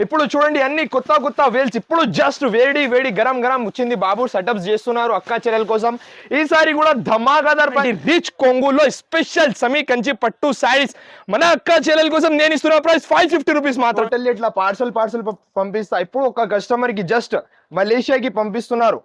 ఇప్పుడు చూడండి అన్ని కొత్త కొత్త వేల్స్ ఇప్పుడు జస్ట్ వేడి వేడి గరం గరం వచ్చింది బాబు సెటప్స్ చేస్తున్నారు అక్క చెల్లెల కోసం ఈసారి కూడా ధమాకాదార్ రిచ్ కొంగులో స్పెషల్ సమీ కంచి పట్టు సారీస్ మన అక్క చెల్లెల కోసం నేను ఇస్తున్న ప్రైస్ 550 రూపీస్ మాత్రం ఇట్లా పార్సల్ పంపిస్తా ఇప్పుడు ఒక కస్టమర్ కి జస్ట్ మలేషియాకి పంపిస్తున్నారు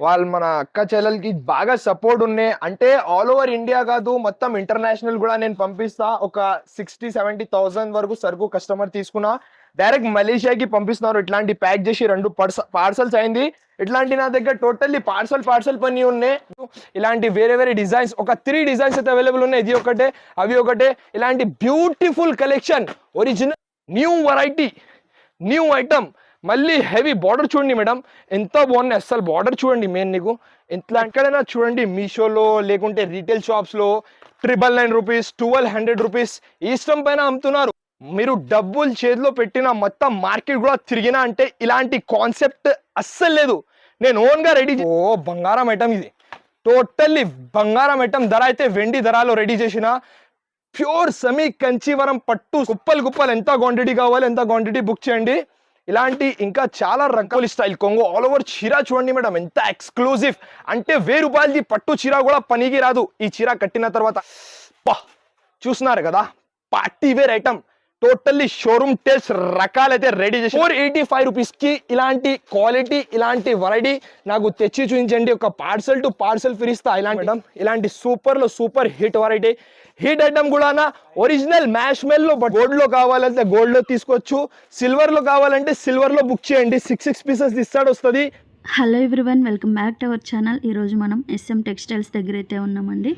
వాళ్ళు మన అక్క చెల్లెలకి బాగా సపోర్ట్ ఉన్నాయి అంటే ఆల్ ఓవర్ ఇండియా కాదు మొత్తం ఇంటర్నేషనల్ కూడా నేను పంపిస్తా ఒక 60-70,000 వరకు సరుకు కస్టమర్ తీసుకున్నా డైరెక్ట్ మలేషియాకి పంపిస్తున్నారు ఇట్లాంటి ప్యాక్ చేసి 2 పార్సల్స్ అయింది ఇట్లాంటి నా దగ్గర టోటల్లీ పార్సల్ పని ఉన్నాయి ఇలాంటి వేరే డిజైన్స్ ఒక 3 డిజైన్స్ అయితే అవైలబుల్ ఉన్నాయి ఇది ఒకటే అవి ఒకటే ఇలాంటి beautiful collection original new variety new item మళ్ళీ హెవీ బార్డర్ చూడండి మేడం ఎంత బాగున్నాయి అసలు బార్డర్ చూడండి మెయిన్ నీకు ఇట్లా ఎక్కడైనా చూడండి మీషోలో లేకుంటే రీటైల్ షాప్స్లో 999 రూపీస్ 1200 రూపీస్ ఇష్టం పైన అమ్ముతున్నారు మీరు డబ్బులు చేతిలో పెట్టిన మొత్తం మార్కెట్ కూడా తిరిగినా అంటే ఇలాంటి కాన్సెప్ట్ అస్సలు లేదు నేను ఓన్గా రెడీ బంగారం ఐటమ్ ఇది టోటల్లీ బంగారం ఐటమ్ ధర అయితే వెండి ధరలో రెడీ చేసిన ప్యూర్ సమీ కంచీవరం పట్టు కుప్పలు ఎంత క్వాంటిటీ కావాలి ఎంత క్వాంటిటీ బుక్ చేయండి ఇలాంటి ఇంకా చాలా రకాల స్టైల్ కొంగు ఆల్ ఓవర్ చీర చూడండి మేడం ఎంత ఎక్స్క్లూజివ్ అంటే 1000 రూపాయలది పట్టు చీర కూడా పనికి రాదు ఈ చీర కట్టిన తర్వాత చూస్తున్నారు కదా party wear item totally showroom taste రకాలైతే రెడీ చేసి 485 రూపీస్ కి ఇలాంటి క్వాలిటీ ఇలాంటి వెరైటీ నాకు తెచ్చి చూపించండి ఒక పార్సల్ టు పార్సల్ ఫ్రీ ఇస్తా ఇలాంటి మేడం ఇలాంటి super hit variety hit item కూడా ఒరిజినల్ మ్యాష్ మెల్ లో గోల్డ్ లో కావాలంటే గోల్డ్ లో తీసుకోవచ్చు సిల్వర్ లో కావాలంటే సిల్వర్ లో బుక్ చేయండి 6 పీసెస్ ఇస్తాడు వస్తుంది hello everyone welcome back to our channel ఈరోజు మనం ఎస్ఎం టెక్స్టైల్స్ దగ్గర అయితే ఉన్నామండి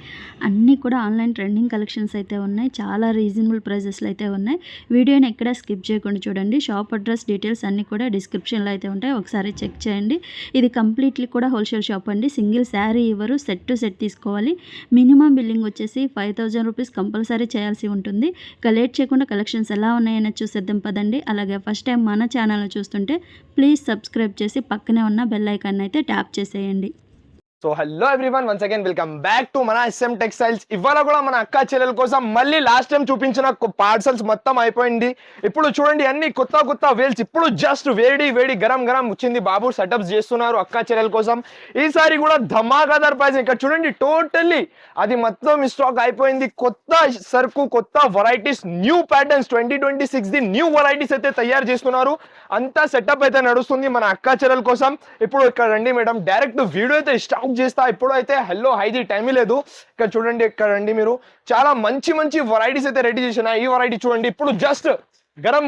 అన్నీ కూడా ఆన్లైన్ ట్రెండింగ్ కలెక్షన్స్ అయితే ఉన్నాయి చాలా రీజనబుల్ ప్రైజెస్లో అయితే ఉన్నాయి వీడియోని ఎక్కడ స్కిప్ చేయకుండా చూడండి షాప్ అడ్రస్ డీటెయిల్స్ అన్నీ కూడా డిస్క్రిప్షన్లో అయితే ఉంటాయి ఒకసారి చెక్ చేయండి ఇది కంప్లీట్లీ కూడా హోల్సేల్ షాప్ అండి సింగిల్ శారీ ఇవ్వరు సెట్ టు సెట్ తీసుకోవాలి మినిమం బిల్లింగ్ వచ్చేసి 5000 రూపీస్ కంపల్సరీ చేయాల్సి ఉంటుంది ఇక లేట్ చేయకుండా కలెక్షన్స్ ఎలా ఉన్నాయని చూసేద్దాం పదండి అలాగే ఫస్ట్ టైం మన ఛానల్ చూస్తుంటే ప్లీజ్ సబ్స్క్రైబ్ చేసి పక్కనే ఉన్న బెల్ ఐకాన్ అయితే ట్యాప్ చేసేయండి so hello everyone once again welcome back to మన ఎస్ఎం టెక్స్టైల్స్ ఇవాళ కూడా మన అక్క చెల్లెల కోసం మళ్ళీ లాస్ట్ టైం చూపించిన పార్సల్స్ మొత్తం అయిపోయింది ఇప్పుడు చూడండి అన్ని కొత్త వేల్స్ ఇప్పుడు జస్ట్ వేడి గరం వచ్చింది బాబు సెటప్స్ చేస్తున్నారు అక్క చెల్లెల కోసం ఈసారి కూడా ధమాకాదార్ ప్రైస్ ఇక్కడ చూడండి టోటల్లీ అది మొత్తం స్టాక్ అయిపోయింది కొత్త సరుకు కొత్త varieties new patterns 2026 the new varieties అయితే తయారు చేస్తున్నారు అంతా సెటప్ అయితే నడుస్తుంది మన అక్క చెల్లెల కోసం ఇప్పుడు ఇక్కడ రండి మేడం డైరెక్ట్ వీడియో అయితే స్టాక్ చేస్తా ఇప్పుడు అయితే హలో హైది టైం లేదు ఇక్కడ చూడండి ఇక్కడ రండి మీరు చాలా మంచి వెరైటీస్ అయితే రెడీ చేసిన ఈ వెరైటీ చూడండి ఇప్పుడు జస్ట్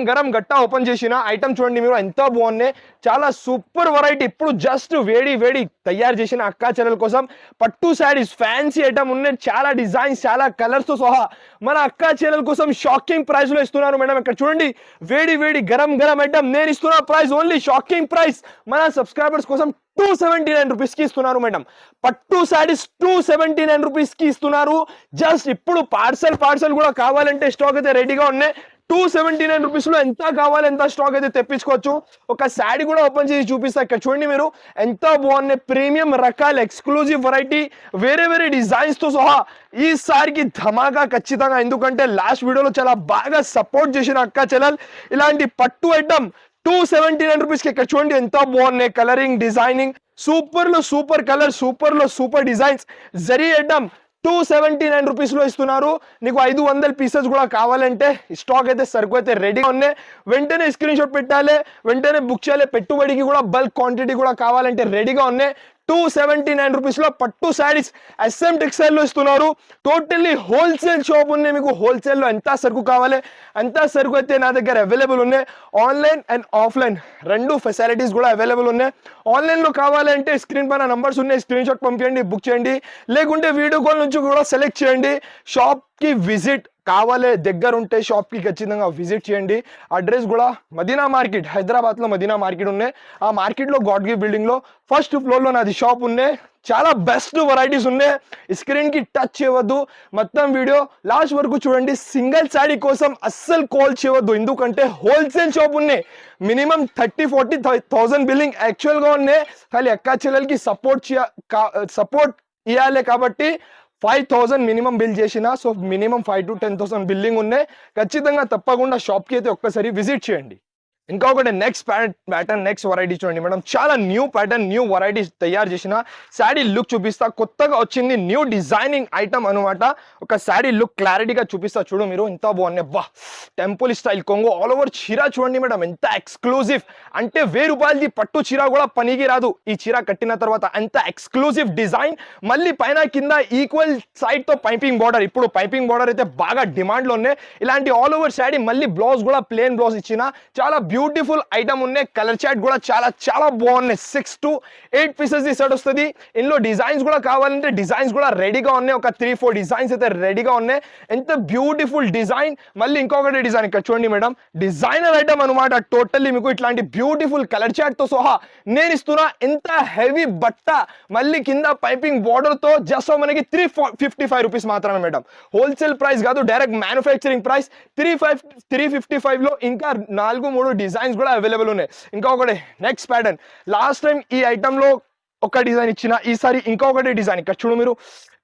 గరం గట్టా ఓపెన్ చేసిన ఐటమ్ చూడండి మీరు ఎంత బాగున్నాయి చాలా సూపర్ వెరైటీ ఇప్పుడు జస్ట్ వేడి తయారు చేసిన అక్క చెల్లెల కోసం పట్టు శారీస్ ఫ్యాన్సీ ఐటమ్ ఉన్నాయి చాలా డిజైన్స్ చాలా కలర్స్ తో సహా మన అక్క చెల్లెల కోసం షాకింగ్ ప్రైస్ లో ఇస్తున్నారు మేడం ఇక్కడ చూడండి వేడి గరం ఐటమ్ నేను ఇస్తున్న ప్రైస్ ఓన్లీ షాకింగ్ ప్రైస్ మన సబ్స్క్రైబర్స్ కోసం 279 రూపీస్ కి ఇస్తున్నారు మేడం పట్టు శారీస్ 279 రూపీస్ కి ఇస్తున్నారు జస్ట్ ఇప్పుడు పార్సల్ కూడా కావాలంటే స్టాక్ అయితే రెడీగా ఉన్నాయి 279 రూపీస్ లో ఎంత కావాలి ఎంత స్టాక్ అయితే తెప్పించుకోవచ్చు ఒక శారీ కూడా ఓపెన్ చేసి చూపిస్తా ఇక్కడ చూడండి మీరు ఎంత బాగున్నాయి ప్రీమియం రకాల ఎక్స్క్లూజివ్ వెరైటీ వేరే డిజైన్స్ తో సహా ఈ సారికి ధమాకా ఖచ్చితంగా ఎందుకంటే లాస్ట్ వీడియోలో చాలా బాగా సపోర్ట్ చేసిన అక్క చెల్లెల్ ఇలాంటి పట్టు ఐటమ్ 279 రూపీస్ కి ఇక్కడ చూడండి ఎంత బాగున్నాయి colouring designing super colour super designs zari item 279 rupees లో ఇస్తున్నారు నీకు 500 పీసెస్ కూడా కావాలంటే స్టాక్ అయితే సరుకు అయితే రెడీగా ఉన్నాయి వెంటనే స్క్రీన్ షాట్ పెట్టాలి వెంటనే బుక్ చేయాలి పెట్టుబడికి కూడా బల్క్ క్వాంటిటీ కూడా కావాలంటే రెడీగా ఉన్నాయి 279 రూపీస్ లో పట్టు శారీస్ ఎస్ఎం టెక్స్టైల్ లో ఇస్తున్నారు టోటల్లీ హోల్సేల్ షాప్ ఉన్నాయి మీకు హోల్సేల్ లో ఎంత సరుకు కావాలి అంత సరుకు అయితే నా దగ్గర అవైలబుల్ ఉన్నాయి ఆన్లైన్ అండ్ ఆఫ్లైన్ రెండు ఫెసిలిటీస్ కూడా అవైలబుల్ ఉన్నాయి ఆన్లైన్ లో కావాలంటే స్క్రీన్ పైన నంబర్స్ ఉన్నాయి స్క్రీన్ షాట్ పంపించండి బుక్ చేయండి లేకుంటే వీడియో కాల్ నుంచి కూడా సెలెక్ట్ చేయండి షాప్ కి విజిట్ కావాలి దగ్గర ఉంటే షాప్ కి ఖచ్చితంగా విజిట్ చేయండి అడ్రస్ కూడా మదీనా మార్కెట్ హైదరాబాద్ లో మదీనా మార్కెట్ ఉన్నాయి ఆ మార్కెట్ లో గాడ్ గిఫ్ట్ బిల్డింగ్ లో ఫస్ట్ ఫ్లోర్ లో నాది షాప్ ఉన్నాయి చాలా బెస్ట్ వెరైటీస్ ఉన్నాయి స్క్రీన్ కి టచ్ చేయవద్దు మొత్తం వీడియో లాస్ట్ వరకు చూడండి సింగిల్ శారీ కోసం అస్సలు కాల్ చేయవద్దు ఎందుకంటే హోల్సేల్ షాప్ ఉన్నాయి మినిమం 30-40,000 బిల్లింగ్ యాక్చువల్ గా ఉన్నాయి ఖాళీ అక్క చెల్లెలకి సపోర్ట్ ఇవ్వాలి కాబట్టి 5,000 మినిమం బిల్ చేసిన సో మినిమం 5,000 to 10,000 బిల్లింగ్ ఉన్నాయి ఖచ్చితంగా తప్పకుండా షాప్కి అయితే ఒక్కసారి విజిట్ చేయండి ఇంకొకటి నెక్స్ట్ ప్యాటర్న్ నెక్స్ట్ వెరైటీ చూడండి మేడం, చాలా న్యూ ప్యాటర్న్ న్యూ వెరైటీ తయారు చేసిన శారీ లుక్ చూపిస్తా. కొత్తగా వచ్చింది న్యూ డిజైనింగ్ ఐటమ్ అనమాట. ఒక శారీ లుక్ క్లారిటీగా చూపిస్తా చూడు మీరు, ఎంత బాగున్నాయి బా. టెంపుల్ స్టైల్ కొంగు ఆల్ ఓవర్ చీర చూడండి మేడం, ఎంత ఎక్స్క్లూజివ్ అంటే 1000 రూపాయలది పట్టు చీర కూడా పనికి రాదు ఈ చీర కట్టిన తర్వాత. అంత ఎక్స్క్లూజివ్ డిజైన్, మళ్ళీ పైన కింద ఈక్వల్ సైడ్ తో పైపింగ్ బార్డర్. ఇప్పుడు పైపింగ్ బార్డర్ అయితే బాగా డిమాండ్ లో ఉన్నాయి. ఇలాంటి ఆల్ ఓవర్ శారీ, మళ్ళీ బ్లౌజ్ కూడా ప్లేన్ బ్లౌజ్ ఇచ్చిన చాలా బ్యూటిఫుల్ ఐటమ్ ఉన్నాయి. కలర్ చార్ట్ కూడా చాలా చాలా బాగున్నాయి. 6 to 8 పీసెస్ ది సెట్ వస్తుంది. ఇందులో డిజైన్స్ కూడా కావాలంటే డిజైన్స్ కూడా రెడీగా ఉన్నాయి. ఒక 3-4 డిజైన్స్ అయితే రెడీగా ఉన్నాయి. ఎంత బ్యూటిఫుల్ డిజైన్. మళ్ళీ ఇంకొకటి డిజైన్ ఇక్కడ చూడండి మేడం, డిజైనర్ ఐటమ్ అనమాట. టోటల్లీ మీకు ఇట్లాంటి బ్యూటిఫుల్ కలర్ చార్ట్ తో సహా నేను ఇస్తున్నా. ఎంత హెవీ బట్ట, మళ్ళీ కింద పైపింగ్ బార్డర్ తో జస్ట్ మనకి 355 రూపీస్ మాత్రమే మేడం. హోల్సేల్ ప్రైస్ కాదు, డైరెక్ట్ మ్యానుఫ్యాక్చరింగ్ ప్రైస్ 355 లో ఇంకా 4-3 డిజైన్స్ కూడా అవైలబుల్ ఉన్నాయి. ఇంకొకటి నెక్స్ట్ ప్యాటర్న్, లాస్ట్ టైం ఈ ఐటమ్ లో ఒక డిజైన్ ఇచ్చిన, ఈసారి ఇంకొకటి డిజైన్ ఇక్కడ చూడు మీరు.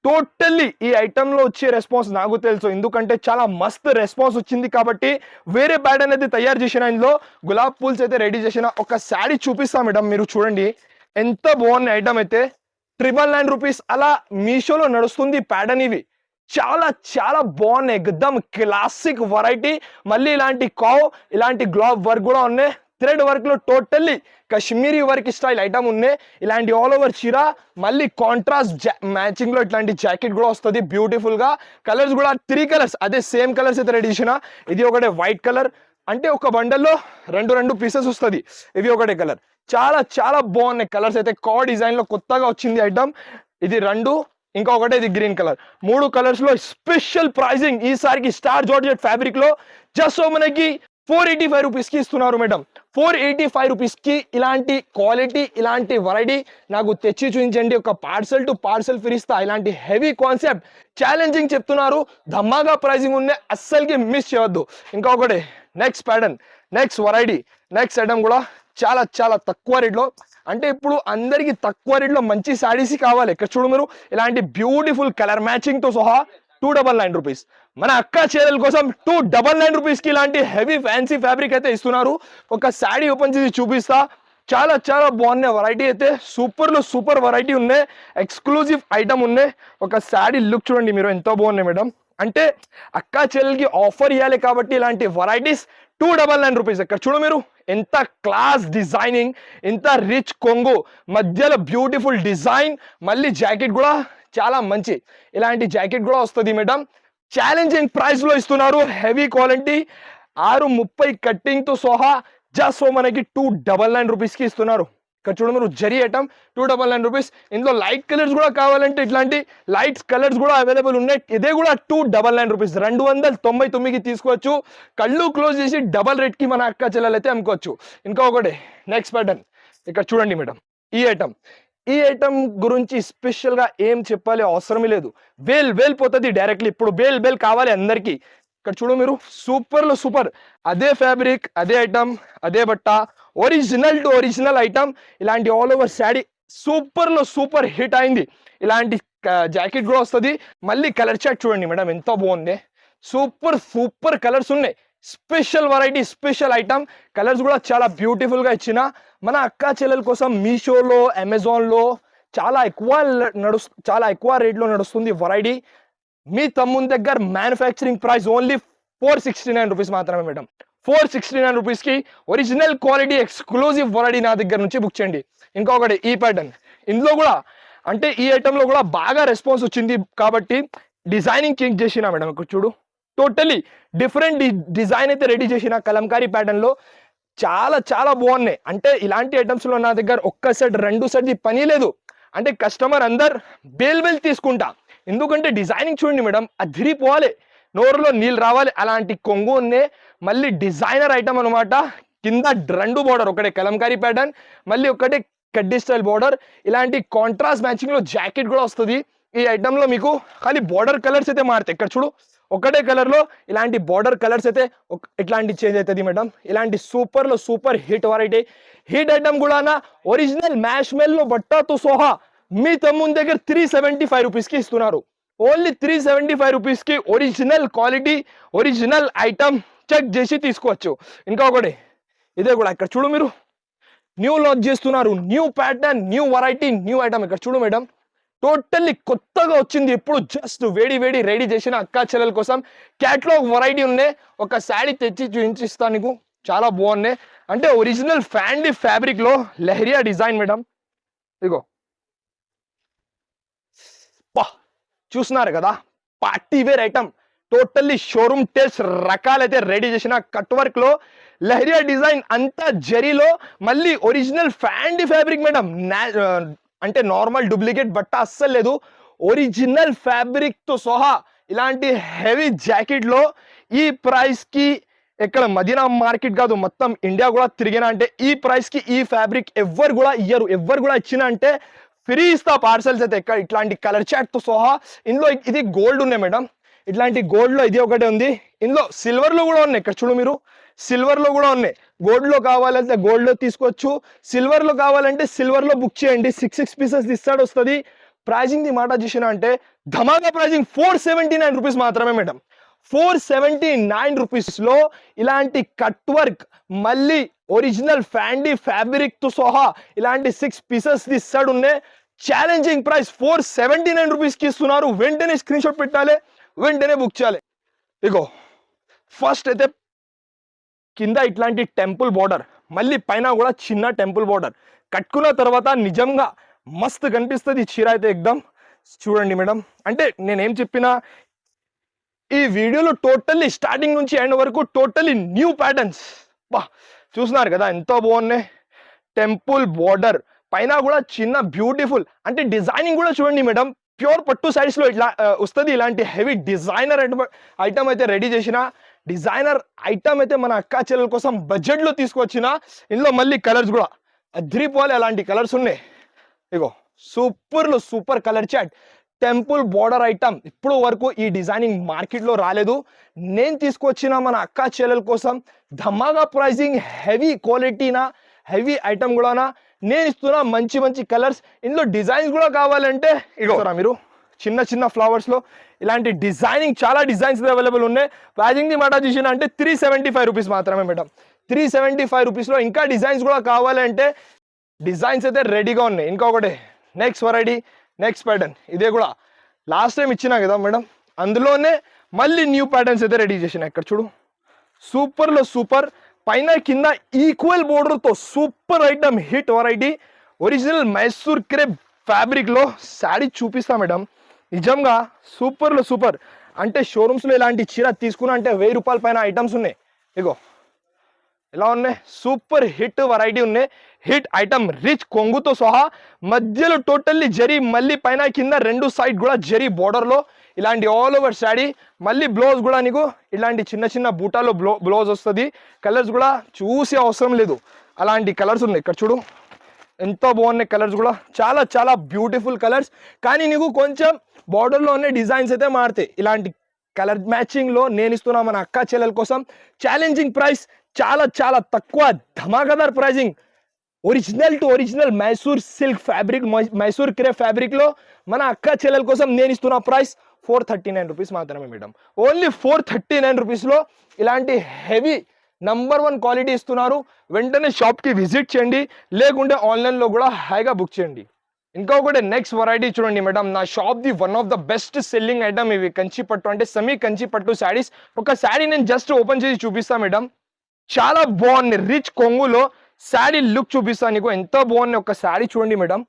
టోటల్లీ ఈ ఐటమ్ లో వచ్చే రెస్పాన్స్ నాకు తెలుసు, ఎందుకంటే చాలా మస్త్ రెస్పాన్స్ వచ్చింది కాబట్టి వేరే ప్యాటర్న్ అయితే తయారు చేసిన. ఇందులో గులాబ్ పూల్స్ అయితే రెడీ చేసిన. ఒక శారీ చూపిస్తా మేడం, మీరు చూడండి ఎంత బాగున్న ఐటమ్ అయితే. 999 రూపీస్ అలా మీషోలో నడుస్తుంది ప్యాటర్న్. ఇవి చాలా చాలా బాగున్నాయి, ఎక్దమ్ క్లాసిక్ వెరైటీ. మళ్ళీ ఇలాంటి ఇలాంటి గ్లోబ్ వర్క్ కూడా ఉన్నాయి. థ్రెడ్ వర్క్ లో totally Kashmiri work style item ఉన్నాయి. ఇలాంటి ఆల్ ఓవర్ చీర, మళ్ళీ కాంట్రాస్ట్ మ్యాచింగ్ లో ఇట్లాంటి జాకెట్ కూడా వస్తుంది బ్యూటిఫుల్ గా. కలర్స్ కూడా 3 కలర్స్, అదే సేమ్ కలర్స్ అయితే రెడీ చేసిన. ఇది ఒకటే వైట్ కలర్, అంటే ఒక బండల్లో 2 పీసెస్ వస్తుంది. ఇవి ఒకటే కలర్, చాలా చాలా బాగున్నాయి కలర్స్ అయితే. డిజైన్ లో కొత్తగా వచ్చింది ఐటమ్. ఇది 2, ఇంకొకటి ఇది గ్రీన్ కలర్. 3 కలర్స్ లో స్పెషల్ ప్రైజింగ్ ఈసారికి స్టార్ జార్జెట్ ఫ్యాబ్రిక్ లో జస్ట్ మనకి 485 రూపీస్ కి ఇస్తున్నారు మేడం. 485 రూపీస్ కి ఇలాంటి క్వాలిటీ, ఇలాంటి వెరైటీ నాకు తెచ్చి చూపించండి. ఒక పార్సల్ టు పార్సల్ ఫిరిస్తా. ఇలాంటి హెవీ కాన్సెప్ట్ ఛాలెంజింగ్ చెప్తున్నారు, ధమాగా ప్రైజింగ్ ఉన్నాయి, అస్సలకి మిస్ చేయవద్దు. ఇంకొకటి next pattern next variety next item కూడా చాలా చాలా తక్కువ రేట్లో. అంటే ఇప్పుడు అందరికి తక్కువ రేట్లో మంచి శారీస్ కావాలి. ఇక్కడ చూడు మీరు, ఇలాంటి బ్యూటిఫుల్ కలర్ మ్యాచింగ్ తో సహా 299 రూపీస్. మన అక్క చెల్లెల కోసం 299 రూపీస్ కి ఇలాంటి హెవీ ఫ్యాన్సీ ఫ్యాబ్రిక్ అయితే ఇస్తున్నారు. ఒక శారీ ఓపెన్ చేసి చూపిస్తా. చాలా చాలా బాగున్నాయి వెరైటీ అయితే. సూపర్ లో సూపర్ వెరైటీ ఉన్నాయి, ఎక్స్క్లూజివ్ ఐటమ్ ఉన్నాయి. ఒక శారీ లుక్ చూడండి మీరు, ఎంత బాగున్నాయి మేడం. అంటే అక్క చెల్లెలకి ఆఫర్ ఇవ్వాలి కాబట్టి ఇలాంటి వెరైటీస్ 299 రూపీస్. ఇక్కడ చూడు మీరు, ఎంత క్లాస్ డిజైనింగ్, ఎంత రిచ్ కొంగు, మధ్యలో బ్యూటిఫుల్ డిజైన్, మళ్ళీ జాకెట్ కూడా చాలా మంచి ఇలాంటి జాకెట్ కూడా వస్తుంది మేడం. ఛాలెంజింగ్ ప్రైస్ లో ఇస్తున్నారు, హెవీ క్వాలిటీ. 630 కట్టింగ్ తో సహా జస్ట్ మనకి 299 రూపీస్ కి ఇస్తున్నారు. ఇక్కడ చూడు మీరు, జరీ ఐటమ్ 299 రూపీస్. ఇందులో లైట్ కలర్స్ కూడా కావాలంటే ఇట్లాంటి లైట్స్ కలర్స్ కూడా అవైలబుల్ ఉన్నాయి. ఇదే కూడా 299 రూపీస్, 299కి తీసుకోవచ్చు. కళ్ళు క్లోజ్ చేసి డబల్ రేట్ కి మన అక్క చెల్లెలు అయితే అమ్ముకోవచ్చు. ఇంకొకటి నెక్స్ట్ ప్యాటర్న్ ఇక్కడ చూడండి మేడం. ఈ ఐటమ్ గురించి స్పెషల్ గా ఏం చెప్పాలి అవసరమే లేదు. వేల్ పోతుంది డైరెక్ట్లీ. ఇప్పుడు బేల్ కావాలి అందరికి. ఇక్కడ చూడు మీరు, సూపర్ లో సూపర్, అదే ఫ్యాబ్రిక్, అదే ఐటమ్, అదే బట్ట, ఒరిజినల్ టు ఒరిజినల్ ఐటమ్. ఇలాంటి ఆల్ ఓవర్ శారీ సూపర్ లో సూపర్ హిట్ అయింది. ఇలాంటి జాకెట్ కూడా వస్తుంది. మళ్ళీ కలర్ చార్ట్ చూడండి మేడం, ఎంత బాగుంది. సూపర్ కలర్స్ ఉన్నాయి. Special variety, special item. Colours కూడా చాలా బ్యూటిఫుల్ గా ఇచ్చిన. మన అక్క చెల్లెల కోసం మీషోలో, అమెజాన్ లో చాలా ఎక్కువ రేట్లో నడుస్తుంది వెరైటీ. మీ తమ్ముని దగ్గర మ్యానుఫ్యాక్చరింగ్ ప్రైస్ ఓన్లీ 469 రూపీస్ మాత్రమే మేడం. 469 రూపీస్ కి ఒరిజినల్ క్వాలిటీ ఎక్స్క్లూజివ్ వెరైటీ నా దగ్గర నుంచి బుక్ చేయండి. ఇంకొకటి ఈ ప్యాటర్న్, ఇందులో కూడా అంటే ఈ ఐటమ్ లో కూడా బాగా రెస్పాన్స్ వచ్చింది కాబట్టి డిజైనింగ్ చేంజ్ చేసిన మేడం. ఇక్కడ చూడు, టోటలీ డిఫరెంట్ డిజైన్ అయితే రెడీ చేసిన కలంకారీ ప్యాటర్న్ లో. చాలా చాలా బాగున్నాయి. అంటే ఇలాంటి ఐటమ్స్ లో నా దగ్గర ఒక్క సెట్ 2 సెట్ పని లేదు. అంటే కస్టమర్ అందరు బేల్ తీసుకుంటా, ఎందుకంటే డిజైనింగ్ చూడండి మేడం, అదిరిపోవాలి, నోరులో నీళ్ళు రావాలి. అలాంటి కొంగు ఉన్నాయి. మళ్ళీ డిజైనర్ ఐటమ్ అనమాట. కింద 2 బార్డర్, ఒకటే కలంకారీ ప్యాటర్న్, మళ్ళీ ఒకటే కడ్డీ స్టైల్ బార్డర్. ఇలాంటి కాంట్రాస్ట్ మ్యాచింగ్ లో జాకెట్ కూడా వస్తుంది. ఈ ఐటమ్ లో మీకు ఖాళీ బార్డర్ కలర్స్ అయితే మారుతాయి. ఇక్కడ చూడు, ఒకటే కలర్ లో ఇలాంటి బార్డర్ కలర్స్ అయితే ఇట్లాంటి చేంజ్ అవుతుంది మేడం. ఇలాంటి సూపర్ లో super hit variety. Hit item కూడా ఒరిజినల్ మ్యాష్ మెల్ లో బట్టతో సహా మీ తమ్ముని దగ్గర 375 రూపీస్ కి ఇస్తున్నారు. ఓన్లీ 375 రూపీస్ కి original quality, original item check చేసి తీసుకోవచ్చు. ఇంకొకటి ఇదే కూడా ఇక్కడ చూడు మీరు న్యూ లాంచ్ చేస్తున్నారు, new pattern, new variety, new item. ఇక్కడ చూడు మేడం, టోటల్లీ కొత్తగా వచ్చింది, ఇప్పుడు జస్ట్ వేడి వేడి రెడీ చేసిన అక్కా చెల్లెల కోసం క్యాట్లాగ్ వెరైటీ ఉన్నాయి. ఒక శారీ తెచ్చి చూపించిస్తాను నీకు, చాలా బాగున్నాయి. అంటే ఒరిజినల్ ఫ్యాండీ ఫ్యాబ్రిక్ లో లెహరియా డిజైన్ మేడం. ఇగో చూస్తున్నారు కదా, party wear item, totally showroom taste రకాలైతే రెడీ చేసిన కట్ వర్క్ లో లెహరియా డిజైన్ అంతా జరీలో, మళ్ళీ ఒరిజినల్ ఫ్యాండీ ఫ్యాబ్రిక్ మేడం. అంటే నార్మల్ డూప్లికేట్ బట్ట అస్సలు లేదు, ఒరిజినల్ ఫ్యాబ్రిక్ తో సహా ఇలాంటి హెవీ జాకెట్ లో ఈ ప్రైస్ కి ఇక్కడ మదీనా మార్కెట్ కాదు మొత్తం ఇండియా కూడా తిరిగినా అంటే ఈ ప్రైస్ కి ఈ ఫ్యాబ్రిక్ ఎవ్వరు కూడా ఇయ్యరు. ఎవ్వరు కూడా ఇచ్చిన అంటే ఫ్రీ ఇస్తా పార్సల్స్ అయితే. ఎక్కడ ఇట్లాంటి కలర్ చాట్ తో సహా ఇందులో ఇది గోల్డ్ ఉన్నాయి మేడం, ఇట్లాంటి గోల్డ్ లో ఇది ఒకటే ఉంది. ఇందులో సిల్వర్ లో కూడా ఉన్నాయి. ఇక్కడ చూడు మీరు, సిల్వర్ లో కూడా ఉన్నాయి. గోల్డ్ లో కావాలంటే గోల్డ్ లో తీసుకోవచ్చు, సిల్వర్ లో కావాలంటే సిల్వర్ లో బుక్ చేయండి. 6 పీసెస్ ఇస్తాడు వస్తుంది. ప్రైజింగ్ ది మాట చూసిన అంటే ధమాకా ప్రైజింగ్ 479 రూపీస్ మాత్రమే మేడం. 479 రూపీస్ లో ఇలాంటి కట్ వర్క్, మళ్ళీ ఒరిజినల్ ఫ్యాండీ ఫ్యాబ్రిక్ తో సహా ఇలాంటి 6 పీసెస్ ఇస్తాడు. ఛాలెంజింగ్ ప్రైస్ 479 రూపీస్ కి ఇస్తున్నారు. వెంటనే స్క్రీన్ షాట్ పెట్టాలి, వెంటనే బుక్ చేయాలి. ఇగో ఫస్ట్ అయితే కింద ఇట్లాంటి టెంపుల్ బార్డర్, మళ్ళీ పైన కూడా చిన్న టెంపుల్ బార్డర్ కట్టుకున్న తర్వాత నిజంగా మస్తు కనిపిస్తుంది చీర అయితే ఎక్దమ్. చూడండి మేడం, అంటే నేనేం చెప్పినా ఈ వీడియోలో టోటల్లీ స్టార్టింగ్ నుంచి ఎండ్ వరకు టోటల్లీ న్యూ ప్యాటర్న్స్. బా చూస్తున్నారు కదా ఎంత బాగున్నాయి. టెంపుల్ బార్డర్ పైన కూడా చిన్న బ్యూటిఫుల్, అంటే డిజైనింగ్ కూడా చూడండి మేడం, ప్యూర్ పట్టు సారీస్ లో ఇట్లా వస్తుంది. ఇలాంటి హెవీ డిజైనర్ ఐటమ్ అయితే రెడీ చేసిన, డిజైనర్ ఐటమ్ అయితే మన అక్కా చెల్లెల కోసం బడ్జెట్ లో తీసుకొచ్చిన. ఇందులో మళ్ళీ కలర్స్ కూడా అద్రిపోవాలి, అలాంటి కలర్స్ ఉన్నాయి. ఇగో సూపర్ కలర్ చాట్, టెంపుల్ బార్డర్ ఐటమ్. ఇప్పుడు వరకు ఈ డిజైనింగ్ మార్కెట్ లో రాలేదు. నేను తీసుకొచ్చిన మన అక్కా చెల్లెల కోసం ధమాగా ప్రైజింగ్, హెవీ క్వాలిటీనా, హెవీ ఐటమ్ కూడానా నేను ఇస్తున్నా. మంచి కలర్స్, ఇందులో డిజైన్స్ కూడా కావాలంటే ఇగో మీరు చిన్న ఫ్లవర్స్ లో ఇలాంటి డిజైనింగ్ చాలా డిజైన్స్ అవైలబుల్ ఉన్నాయి. ప్రైజింగ్ ది మాట చూసిన అంటే 375 రూపీస్ మాత్రమే మేడం. 375 రూపీస్ లో ఇంకా డిజైన్స్ కూడా కావాలంటే డిజైన్స్ అయితే రెడీగా ఉన్నాయి. ఇంకొకటి నెక్స్ట్ వెరైటీ, నెక్స్ట్ ప్యాటర్న్, ఇదే కూడా లాస్ట్ టైం ఇచ్చినా కదా మేడం, అందులోనే మళ్ళీ న్యూ ప్యాటర్న్స్ అయితే రెడీ చేసిన. ఇక్కడ చూడు సూపర్లో సూపర్, పైన కింద ఈక్వల్ బోర్డర్తో super item, hit variety, original Mysore crepe fabric లో శారీ చూపిస్తా మేడం. నిజంగా సూపర్లో సూపర్. అంటే షోరూమ్స్ లో ఇలాంటి చీర తీసుకున్నా అంటే 1000 రూపాయల పైన ఐటమ్స్ ఉన్నాయి. ఇగో ఎలా ఉన్నాయి, సూపర్ హిట్ వెరైటీ ఉన్నాయి. హిట్ ఐటమ్, రిచ్ కొంగుతో సహా మధ్యలో టోటల్లీ జరీ, మళ్ళీ పైన కింద రెండు సైడ్ కూడా జరీ బోర్డర్ లో ఇలాంటి ఆల్ ఓవర్ శారీ. మళ్ళీ బ్లౌజ్ కూడా నీకు ఇలాంటి చిన్న బూటాలో బ్లౌజ్ వస్తుంది. కలర్స్ కూడా చూసే అవసరం లేదు, అలాంటి కలర్స్ ఉన్నాయి. ఇక్కడ చూడు ఎంతో బాగున్నాయి కలర్స్ కూడా, చాలా బ్యూటిఫుల్ కలర్స్. కానీ నీకు కొంచెం బార్డర్లో ఉన్న డిజైన్స్ అయితే మారుతాయి. ఇలాంటి కలర్ మ్యాచింగ్ లో నేను ఇస్తున్నా మన అక్కా చెల్లెల కోసం. ఛాలెంజింగ్ ప్రైస్, చాలా తక్కువ ధమాకాదార్ pricing. Original to original Mysore silk fabric, Mysore crepe fabric లో మన అక్కా చెల్లెల కోసం నేను ఇస్తున్న ప్రైస్ 439 రూపీస్ మాత్రమే మేడం. ఓన్లీ 439 రూపీస్ లో ఇలాంటి హెవీ నంబర్ 1 క్వాలిటీ ఇస్తున్నారు. వెంటనే షాప్ కి విజిట్ చేయండి, లేకుంటే ఆన్లైన్ లో కూడా హాయిగా బుక్ చేయండి. ఇంకొకటి నెక్స్ట్ వెరైటీ చూడండి మేడం, నా shop the one of the best selling item ఇవి కంచి పట్టు, అంటే సెమీ కంచి పట్టు శారీస్. ఒక శారీ నేను జస్ట్ ఓపెన్ చేసి చూపిస్తా మేడం, చాలా బాగుంది. రిచ్ కొంగులో శారీ లుక్ చూపిస్తాను నీకు, ఎంత బాగుంది. ఒక శారీ చూడండి మేడం,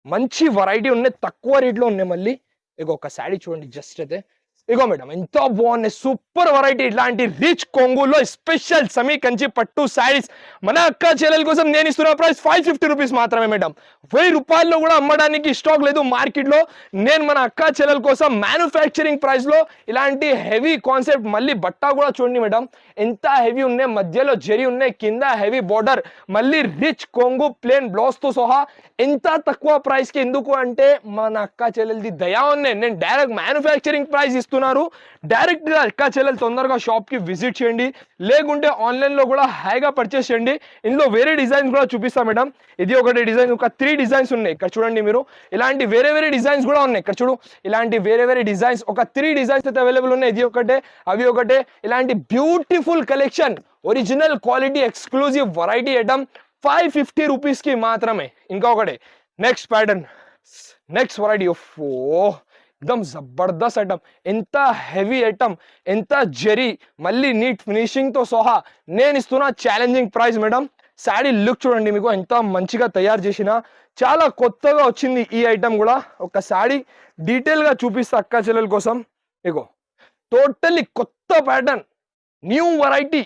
మంచి వెరైటీ ఉన్నాయి, తక్కువ రేట్లో ఉన్నాయి. మళ్ళీ ఇగో ఒక శారీ చూడండి జస్ట్ అయితే, ఇగో మేడం ఎంత బాగున్నాయి, సూపర్ వెరైటీ. ఇట్లాంటి రిచ్ కొంగులో స్పెషల్ సెమీ కంచి పట్టు శారీస్ మన అక్కా చెల్లెల కోసం నేను ఇస్తున్న ప్రైస్ 550 రూపీస్ మాత్రమే మేడం. 1000 రూపాయల్లో కూడా అమ్మడానికి స్టాక్ లేదు మార్కెట్ లో. నేను మన అక్కా చెల్లెల కోసం మ్యానుఫ్యాక్చరింగ్ ప్రైస్ లో ఇలాంటి హెవీ కాన్సెప్ట్, మళ్ళీ బట్ట కూడా చూడండి మేడం ఎంత హెవీ ఉన్నాయి, మధ్యలో జరీ ఉన్నాయి, కింద హెవీ బోర్డర్, మళ్ళీ రిచ్ కొంగు ప్లేన్ బ్లౌజ్ తో సహా. ఎంత తక్కువ ప్రైస్ కి, ఎందుకు అంటే మన అక్కా చెల్లెలది దయా ఉన్నాయి. నేను డైరెక్ట్ మ్యానుఫ్యాక్చరింగ్ ప్రైస్ ఇస్తున్నారు. డైరెక్ట్ గా అక్కా చెల్లెలు తొందరగా షాప్ కి విజిట్ చేయండి, లేకుంటే ఆన్లైన్ లో కూడా హాయిగా పర్చేస్ చేయండి. ఇందులో వేరే డిజైన్స్ కూడా చూపిస్తా మేడం. ఇది ఒకటి డిజైన్, ఒక 3 డిజైన్స్ ఉన్నాయి. ఇక్కడ చూడండి మీరు, ఇలాంటి వేరే డిజైన్స్ కూడా ఉన్నాయి. ఇక్కడ చూడు ఇలాంటి వేరే డిజైన్స్, ఒక 3 డిజైన్స్ అయితే అవైలబుల్ ఉన్నాయి. ఇది ఒకటే, అవి ఒకటే. ఇలాంటి beautiful collection original quality exclusive variety item 550 రూపీస్కి మాత్రమే. ఇంకొకటి నెక్స్ట్ ప్యాటర్న్, నెక్స్ట్ వెరైటీ. ఓ एकदम जबरदस्त ఐటమ్, ఎంత హెవీ ఐటమ్, ఎంత జరీ, మళ్ళీ నీట్ ఫినిషింగ్ తో సహా నేను ఇస్తున్న challenging price madam. Sari look చూడండి, మీకు ఎంత మంచిగా తయారు చేసిన, చాలా కొత్తగా వచ్చింది ఈ ఐటమ్ కూడా. ఒక శారీ డీటెయిల్ గా చూపిస్తా అక్క చెల్లెల కోసం. ఇగో టోటల్లీ కొత్త pattern, new variety,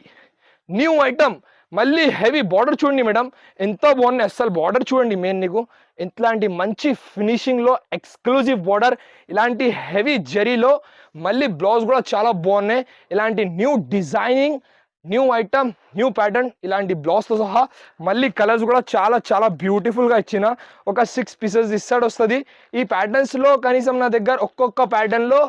new item, మళ్ళీ హెవీ బార్డర్ చూడండి మేడం, ఎంత బాగున్నాయి అసలు. బార్డర్ చూడండి మెయిన్, నీకు ఇట్లాంటి మంచి ఫినిషింగ్ లో ఎక్స్క్లూజివ్ బార్డర్, ఇలాంటి హెవీ జరీలో మళ్ళీ బ్లౌజ్ కూడా చాలా బాగున్నాయి. ఇలాంటి new designing, new item, new pattern, ఇలాంటి బ్లౌజ్తో సహా మళ్ళీ కలర్స్ కూడా చాలా చాలా బ్యూటిఫుల్గా ఇచ్చిన. ఒక 6 పీసెస్ ఇస్తాడు వస్తుంది. ఈ ప్యాటర్న్స్లో కనీసం నా దగ్గర ఒక్కొక్క ప్యాటర్న్లో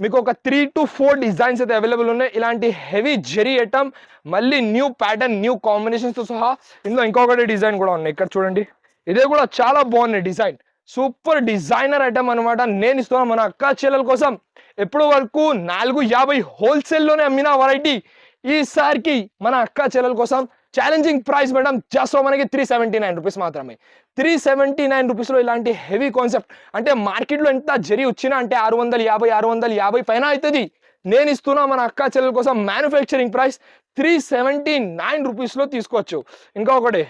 మీకు ఒక 3 to 4 డిజైన్స్ అయితే అవైలబుల్ ఉన్నాయి. ఇలాంటి హెవీ జెరీ ఐటమ్, మళ్ళీ న్యూ ప్యాటర్న్, న్యూ కాంబినేషన్స్తో సహా. ఇందులో ఇంకొకటి డిజైన్ కూడా ఉన్నాయి, ఇక్కడ చూడండి. ఇదే కూడా చాలా బాగున్నాయి డిజైన్, సూపర్ డిజైనర్ ఐటమ్ అనమాట. నేను ఇస్తున్నాను మన అక్క చెల్లెల కోసం. ఎప్పుడు వరకు 450 హోల్సేల్లోనే అమ్మిన వెరైటీ, ఈసారికి మన అక్క చెల్లెల కోసం ఛాలెంజింగ్ ప్రైస్ మేడం. జస్ట్ మనకి 379 రూపీస్ మాత్రమే. 379 రూపీస్లో ఇలాంటి హెవీ కాన్సెప్ట్, అంటే మార్కెట్లో ఎంత జరి వచ్చినా అంటే 650 పైన అవుతుంది. నేను ఇస్తున్నా మన అక్క చెల్లెల కోసం మ్యానుఫ్యాక్చరింగ్ ప్రైస్ 379 రూపీస్లో తీసుకోవచ్చు. ఇంకా ఒకటి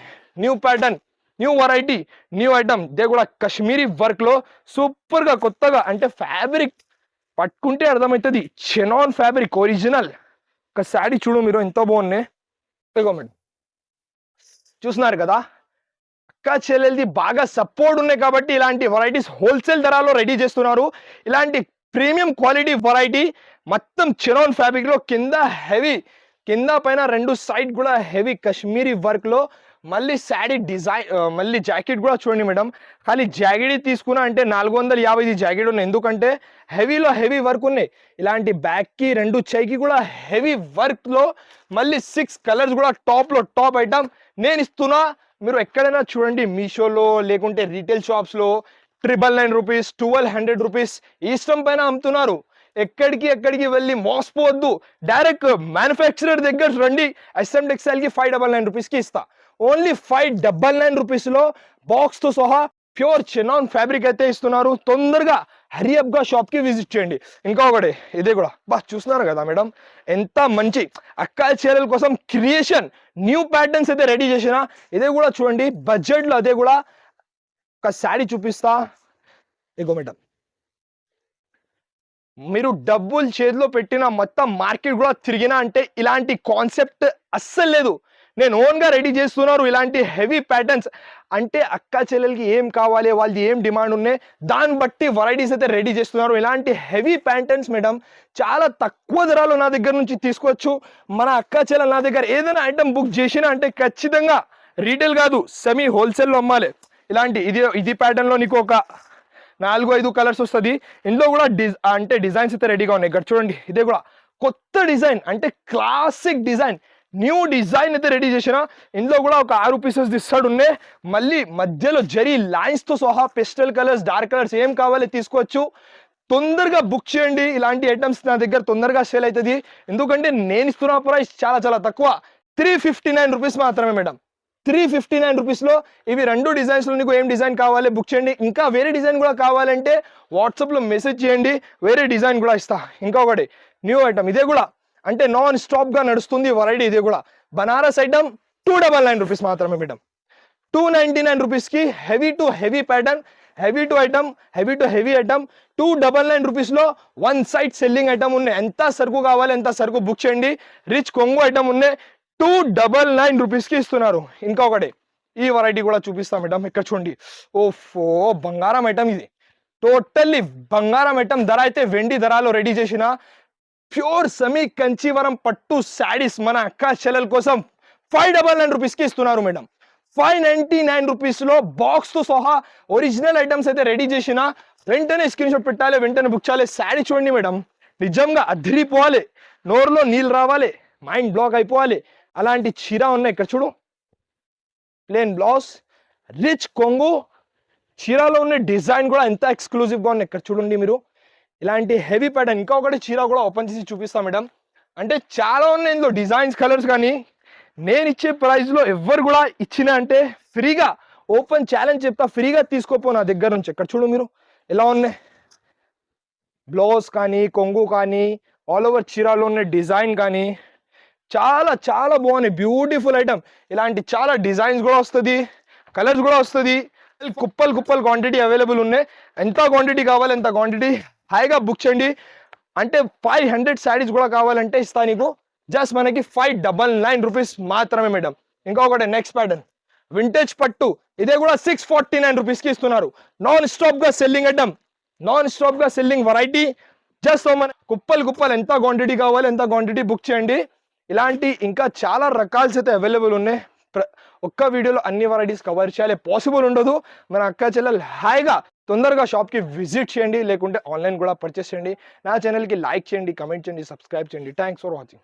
new pattern, new variety, new item. ఇదే కూడా కాశ్మీరీ వర్క్లో సూపర్గా కొత్తగా, అంటే ఫ్యాబ్రిక్ పట్టుకుంటే అర్థమవుతుంది, చెనాన్ ఫ్యాబ్రిక్ ఒరిజినల్. ఒక శారీ చూడు మీరు, ఎంత బాగున్నాయి. ఇగో మేడం చూస్తున్నారు కదా, అక్క చెల్లెలది బాగా సపోర్ట్ ఉన్నాయి కాబట్టి ఇలాంటి వెరైటీస్ హోల్సేల్ ధరలో రెడీ చేస్తున్నారు. ఇలాంటి ప్రీమియం క్వాలిటీ వెరైటీ మొత్తం చెనాన్ ఫ్యాబ్రిక్ లో, కింద హెవీ, కింద పైన 2 సైడ్ కూడా హెవీ కాశ్మీరీ వర్క్ లో, మళ్ళీ శారీ డిజైన్, మళ్ళీ జాకెట్ కూడా చూడండి మేడం. ఖాళీ జాకెట్ తీసుకున్నా అంటే 450 జాకెట్ ఉన్నాయి, ఎందుకంటే హెవీలో హెవీ వర్క్ ఉన్నాయి. ఇలాంటి బ్యాక్కి 2 చైకి కూడా హెవీ వర్క్లో, మళ్ళీ 6 కలర్స్ కూడా టాప్లో టాప్ ఐటమ్ నేను ఇస్తున్నా. మీరు ఎక్కడైనా చూడండి, మీషోలో లేకుంటే రీటైల్ షాప్స్లో 999 రూపీస్, 1200 రూపీస్ ఇష్టం పైన అమ్ముతున్నారు. ఎక్కడికి వెళ్ళి మోసపోవద్దు, డైరెక్ట్ మ్యానుఫ్యాక్చరర్ దగ్గర రండి. SM టెక్స్టైల్కి 599 రూపీస్కి ఇస్తా. ఓన్లీ 599 రూపీస్లో బాక్స్తో సహా ప్యూర్ చెనాన్ ఫ్యాబ్రిక్ అయితే ఇస్తున్నారు. తొందరగా హరియప్గా షాప్కి విజిట్ చేయండి. ఇంకా ఒకటి ఇదే కూడా చూస్తున్నారు కదా మేడం, ఎంత మంచి అక్క చీరల కోసం క్రియేషన్, న్యూ ప్యాటర్న్స్ అయితే రెడీ చేసిన. ఇదే కూడా చూడండి బడ్జెట్లో, అదే కూడా ఒక శారీ చూపిస్తా. ఇగో మేడం, మీరు డబ్బులు చేతిలో పెట్టిన మొత్తం మార్కెట్ కూడా తిరిగినా అంటే ఇలాంటి కాన్సెప్ట్ అస్సలు లేదు. నేను ఓన్గా రెడీ చేస్తున్నారు ఇలాంటి హెవీ ప్యాటర్న్స్. అంటే అక్క చెల్లెలకి ఏం కావాలి, వాళ్ళది ఏం డిమాండ్ ఉన్నాయి, దాన్ని బట్టి వెరైటీస్ అయితే రెడీ చేస్తున్నారు. ఇలాంటి హెవీ ప్యాటర్న్స్ మేడం చాలా తక్కువ ధరలో నా దగ్గర నుంచి తీసుకోవచ్చు. మన అక్క చెల్లెలు నా దగ్గర ఏదైనా ఐటమ్ బుక్ చేసినా అంటే ఖచ్చితంగా రీటైల్ కాదు, సెమీ హోల్సేల్లో అమ్మాలి. ఇలాంటి ఇది ప్యాటర్న్లో నీకు ఒక 4-5 కలర్స్ వస్తుంది. ఇందులో కూడా అంటే డిజైన్స్ అయితే రెడీగా ఉన్నాయి. ఇక్కడ చూడండి, ఇదే కూడా కొత్త డిజైన్, అంటే క్లాసిక్ డిజైన్, న్యూ డిజైన్ అయితే రెడీ చేసిన. ఇందులో కూడా ఒక 6 పీసెస్ ఇస్తాడు ఉన్నాయి. మళ్ళీ మధ్యలో జరీ లైన్స్తో సహా పెస్టల్ కలర్స్, డార్క్ కలర్స్ ఏం కావాలి తీసుకోవచ్చు. తొందరగా బుక్ చేయండి. ఇలాంటి ఐటమ్స్ నా దగ్గర తొందరగా సేల్ అవుతుంది, ఎందుకంటే నేను ఇస్తున్న ప్రైస్ చాలా చాలా తక్కువ, 359 రూపీస్ మాత్రమే మేడం. 359 రూపీస్లో ఇవి 2 డిజైన్స్లో నీకు ఏం డిజైన్ కావాలి బుక్ చేయండి. ఇంకా వేరే డిజైన్ కూడా కావాలంటే వాట్సాప్లో మెసేజ్ చేయండి, వేరే డిజైన్ కూడా ఇస్తా. ఇంకొకటి న్యూ ఐటమ్, ఇదే కూడా అంటే నాన్ స్టాప్గా నడుస్తుంది వెరైటీ. ఇదే కూడా బనారస్ ఐటమ్ 299 రూపీస్ మాత్రమే మేడం. 299 రూపీస్కి heavy to heavy pattern, heavy to item, heavy to heavy item 299 రూపీస్లో 1 సైడ్ సెల్లింగ్ ఐటమ్ ఉన్నాయి. ఎంత సరుకు కావాలి ఎంత సరుకు బుక్ చేయండి. రిచ్ కొంగు ఐటమ్ ఉన్నాయి, 299 రూపీస్కి ఇస్తున్నారు. ఇంకొకటి ఈ వెరైటీ కూడా చూపిస్తాం మేడం. ఇక్కడ చూడండి, ఓఫో బంగారం ఐటమ్, ఇది టోటల్లీ బంగారం ఐటమ్. ధర అయితే వెండి ధరలో రెడీ చేసిన ప్యూర్ సెమీ కంచీవరం పట్టు శారీస్ మన అక్క చెల్లెల కోసం 599 రూపీస్కి ఇస్తున్నారు మేడం. 599 రూపీస్లో బాక్స్తో సహా ఒరిజినల్ ఐటమ్స్ అయితే రెడీ చేసిన. వెంటనే స్క్రీన్ షాట్ పెట్టాలి, వెంటనే బుక్ చేయాలి. శారీ చూడండి మేడం, నిజంగా అదిరిపోవాలి, నోరులో నీళ్ళు రావాలి, మైండ్ బ్లాక్ అయిపోవాలి. అలాంటి చీర ఉన్నాయి. ఇక్కడ చూడు, ప్లేన్ బ్లౌజ్, రిచ్ కొంగు, చీరలో ఉన్న డిజైన్ కూడా ఎంత ఎక్స్క్లూజివ్గా ఉన్నాయి. ఇక్కడ చూడండి మీరు, ఇలాంటి హెవీ ప్యాటర్న్. ఇంకా ఒకటి చీర కూడా ఓపెన్ చేసి చూపిస్తాం మేడం. అంటే చాలా ఉన్నాయి ఇందులో డిజైన్స్ కలర్స్. కానీ నేను ఇచ్చే ప్రైస్లో ఎవ్వరు కూడా ఇచ్చిన అంటే ఫ్రీగా ఓపెన్ ఛాలెంజ్ చెప్తా, ఫ్రీగా తీసుకోపో నా దగ్గర నుంచి. ఇక్కడ చూడు మీరు ఎలా ఉన్నాయి బ్లౌజ్ కానీ కొంగు కానీ ఆల్ ఓవర్ చీరాలో ఉన్న డిజైన్ కానీ చాలా చాలా బాగున్నాయి. Beautiful item. ఇలాంటి చాలా డిజైన్స్ కూడా వస్తుంది, కలర్స్ కూడా వస్తుంది. కుప్పలు క్వాంటిటీ అవైలబుల్ ఉన్నాయి. ఎంత క్వాంటిటీ కావాలి ఎంత క్వాంటిటీ హాయిగా బుక్ చేయండి. అంటే 500 శారీస్ కూడా కావాలంటే ఇస్తా నీకు. జస్ట్ మనకి 599 రూపీస్ మాత్రమే మేడం. ఇంకొకటి నెక్స్ట్ ప్యాటర్న్ వింటేజ్ పట్టు, ఇదే కూడా 649 రూపీస్కి ఇస్తున్నారు. నాన్ స్టాప్గా సెల్లింగ్ ఐటమ్, నాన్ స్టాప్గా సెల్లింగ్ వెరైటీ. జస్ట్ మన కుప్పలు ఎంత క్వాంటిటీ కావాలి ఎంత క్వాంటిటీ బుక్ చేయండి. ఇలాంటి ఇంకా చాలా రకాల్స్ అయితే అవైలబుల్ ఉన్నాయి. ఒక్క వీడియోలో అన్ని వెరైటీస్ కవర్ చేయాలి పాసిబుల్ ఉండదు. మన అక్క చెల్లెలు హాయిగా తొందరగా షాప్కి విజిట్ చేయండి, లేకుంటే ఆన్లైన్ కూడా పర్చేస్ చేయండి. నా ఛానల్కి లైక్ చేయండి, కమెంట్ చేయండి, సబ్స్క్రైబ్ చేయండి. Thanks for watching.